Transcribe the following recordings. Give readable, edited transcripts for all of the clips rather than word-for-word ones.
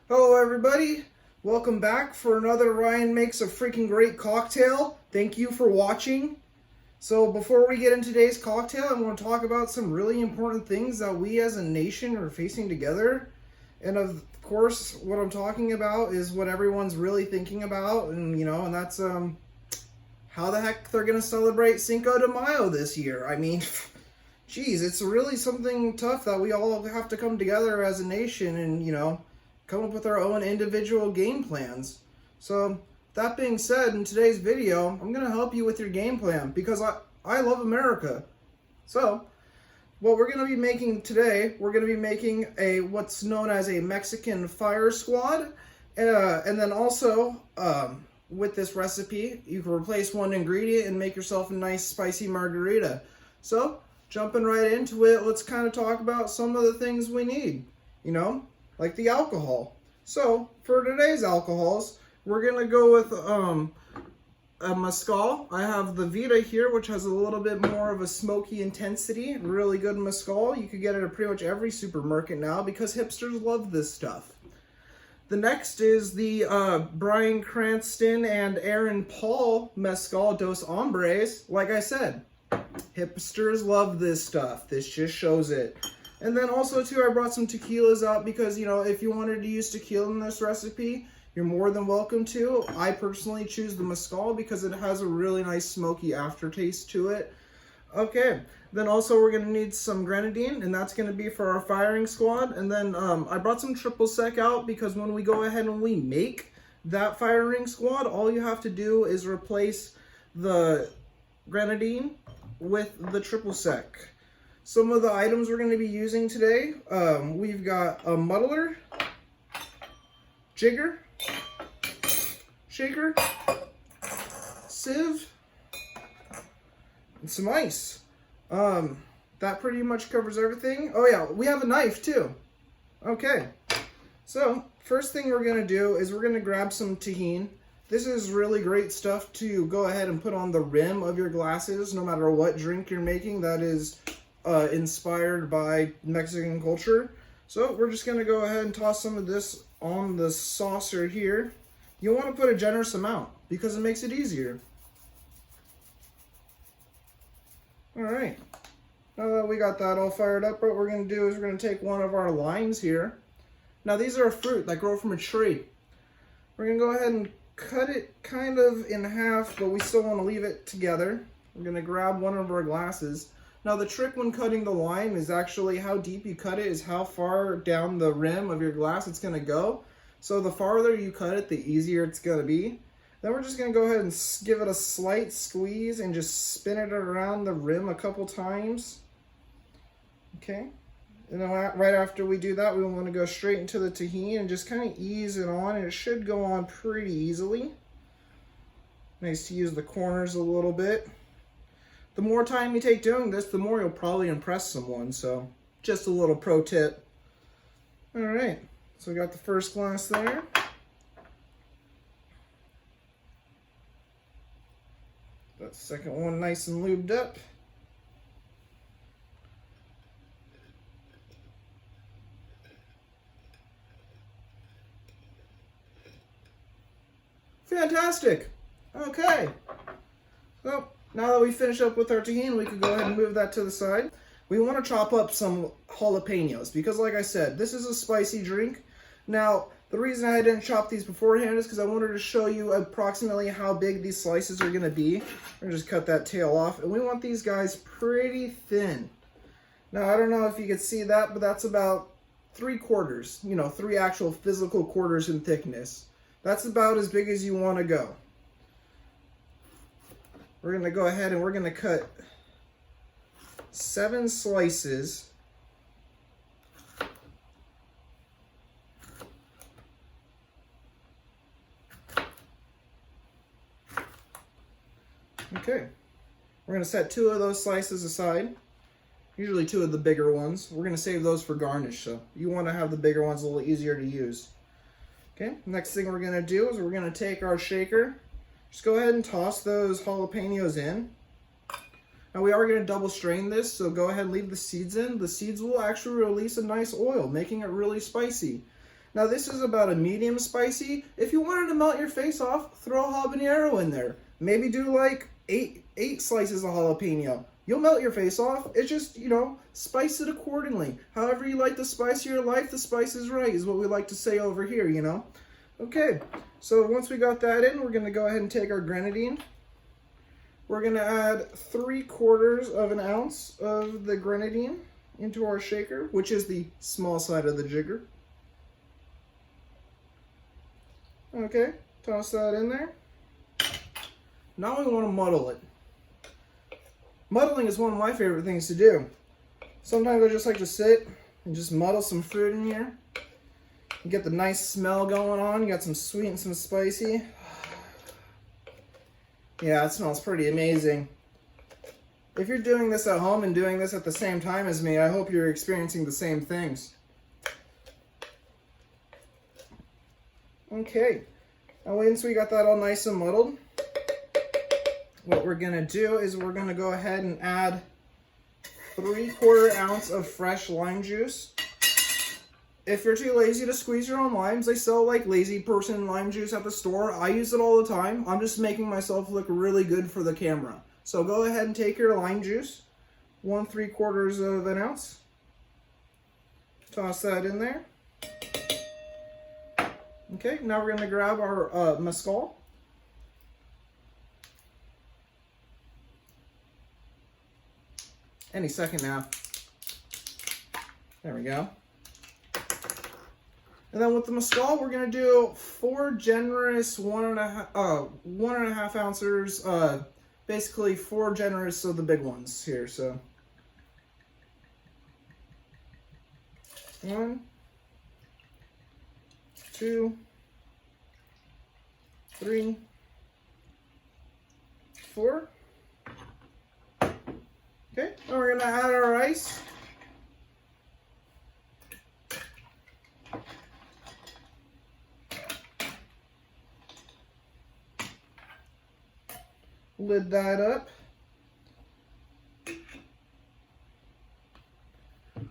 Hello everybody, welcome back for another Ryan Makes a Freaking Great Cocktail. Thank you for watching. So before we get into today's cocktail, I want to talk about some really important things that we as a nation are facing together. And of course, what I'm talking about is what everyone's really thinking about, and that's how the heck they're going to celebrate Cinco de Mayo this year. I mean, geez, it's really something tough that we all have to come together as a nation and, come up with our own individual game plans. So that being said, in today's video, I'm going to help you with your game plan because I love America. So what we're going to be making today, we're going to be making what's known as a Mexican fire squad. And then also with this recipe, you can replace one ingredient and make yourself a nice spicy margarita. So jumping right into it, let's kind of talk about some of the things we need, like the alcohol. So for today's alcohols, we're gonna go with a Mezcal. I have the Vita here, which has a little bit more of a smoky intensity. Really good Mezcal. You could get it at pretty much every supermarket now because hipsters love this stuff. The next is the Bryan Cranston and Aaron Paul Mezcal Dos Hombres. Like I said, hipsters love this stuff. This just shows it. And then also too, I brought some tequilas out because, if you wanted to use tequila in this recipe, you're more than welcome to. I personally choose the Mezcal because it has a really nice smoky aftertaste to it. Okay, then also we're going to need some grenadine, and that's going to be for our firing squad. And then I brought some triple sec out because when we go ahead and we make that firing squad, all you have to do is replace the grenadine with the triple sec. Some of the items we're going to be using today, we've got a muddler, jigger, shaker, sieve, and some ice. That pretty much covers everything. Oh yeah, we have a knife too. Okay, so first thing we're going to do is we're going to grab some tahini. This is really great stuff to go ahead and put on the rim of your glasses, no matter what drink you're making that is inspired by Mexican culture. So we're just going to go ahead and toss some of this on the saucer here. You want to put a generous amount because it makes it easier. Alright, now that we got that all fired up, what we're going to do is we're going to take one of our limes here. Now these are a fruit that grow from a tree. We're going to go ahead and cut it kind of in half, but we still want to leave it together. We're going to grab one of our glasses. Now the trick when cutting the lime is actually how deep you cut it is how far down the rim of your glass it's going to go. So the farther you cut it, the easier it's going to be. Then we're just going to go ahead and give it a slight squeeze and just spin it around the rim a couple times. Okay. And then right after we do that, we want to go straight into the tahini and just kind of ease it on. And it should go on pretty easily. Nice to use the corners a little bit. The more time you take doing this, the more you'll probably impress someone. So just a little pro tip. All right, so we got the first glass there. That second one nice and lubed up. Fantastic. Okay. So now that we finish up with our tahini, we can go ahead and move that to the side. We want to chop up some jalapenos because, like I said, this is a spicy drink. Now, the reason I didn't chop these beforehand is because I wanted to show you approximately how big these slices are going to be. We're going to just cut that tail off, and we want these guys pretty thin. Now, I don't know if you can see that, but that's about 3/4, 3 actual physical quarters in thickness. That's about as big as you want to go. We're going to go ahead and we're going to cut 7 slices. Okay. We're going to set 2 of those slices aside. Usually 2 of the bigger ones. We're going to save those for garnish, so you want to have the bigger ones a little easier to use. Okay, next thing we're going to do is we're going to take our shaker. Just go ahead and toss those jalapenos in. Now we are going to double strain this, so go ahead and leave the seeds in. The seeds will actually release a nice oil, making it really spicy. Now this is about a medium spicy. If you wanted to melt your face off, throw a habanero in there. Maybe do like eight slices of jalapeno. You'll melt your face off. It's just, you know, spice it accordingly. However you like the spice of your life, the spice is right, is what we like to say over here, you know. Okay, so once we got that in, we're gonna go ahead and take our grenadine. We're gonna add 3/4 of an ounce of the grenadine into our shaker, which is the small side of the jigger. Okay, toss that in there. Now we want to muddle it. Muddling is one of my favorite things to do. Sometimes I just like to sit and just muddle some fruit in here. You get the nice smell going on. You got some sweet and some spicy. Yeah, it smells pretty amazing. If you're doing this at home and doing this at the same time as me, I hope you're experiencing the same things. Okay, now once we got that all nice and muddled, what we're gonna do is we're gonna go ahead and add 3/4 ounce of fresh lime juice. If you're too lazy to squeeze your own limes, they sell like lazy person lime juice at the store. I use it all the time. I'm just making myself look really good for the camera. So go ahead and take your lime juice, 1/3 of an ounce. Toss that in there. Okay, now we're going to grab our mezcal. Any second now. There we go. And then with the mezcal, we're going to do 4 generous 1.5 ounces, basically 4 generous of the big ones here. So 1, 2, 3, 4. Okay, now we're going to add our ice. Lid that up.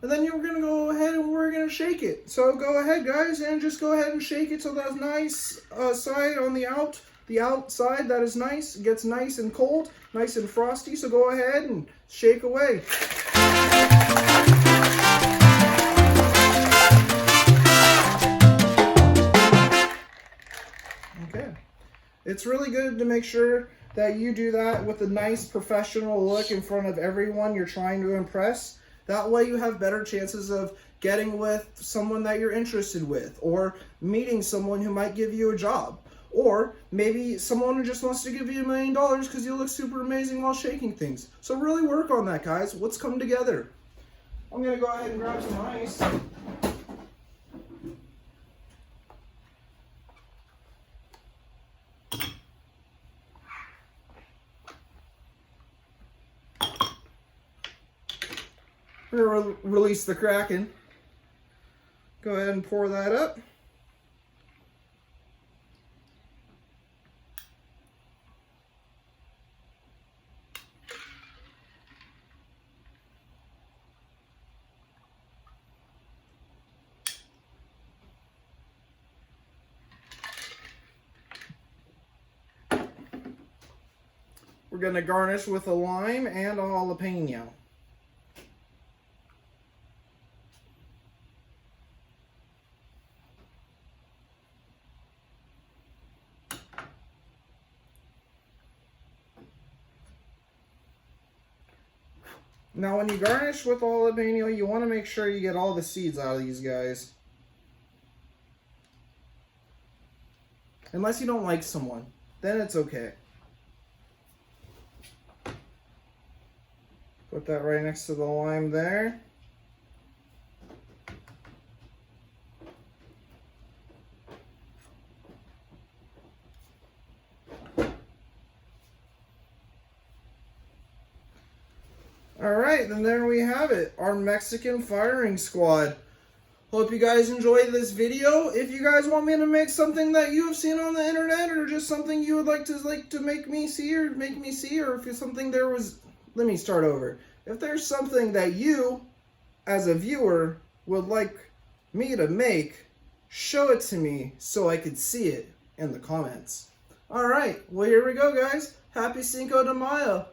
And then you're going to go ahead and we're going to shake it. So go ahead, guys, and just go ahead and shake it so that's nice side on the outside that is nice. It gets nice and cold, nice and frosty. So go ahead and shake away. Okay. It's really good to make sure that you do that with a nice professional look in front of everyone you're trying to impress. That way you have better chances of getting with someone that you're interested with, or meeting someone who might give you a job, or maybe someone who just wants to give you $1 million because you look super amazing while shaking things. So really work on that, guys. Let's come together. I'm going to go ahead and grab some ice. We're going to release the Kraken. Go ahead and pour that up. We're going to garnish with a lime and a jalapeno. Now when you garnish with jalapeno, you want to make sure you get all the seeds out of these guys. Unless you don't like someone, then it's okay. Put that right next to the lime there. Alright, then there we have it, our Mexican firing squad. Hope you guys enjoyed this video. If you guys want me to make something that you have seen on the internet, or just something you would like to make me see, or if it's something there was, let me start over. If there's something that you, as a viewer, would like me to make, show it to me so I could see it in the comments. Alright, well here we go guys. Happy Cinco de Mayo.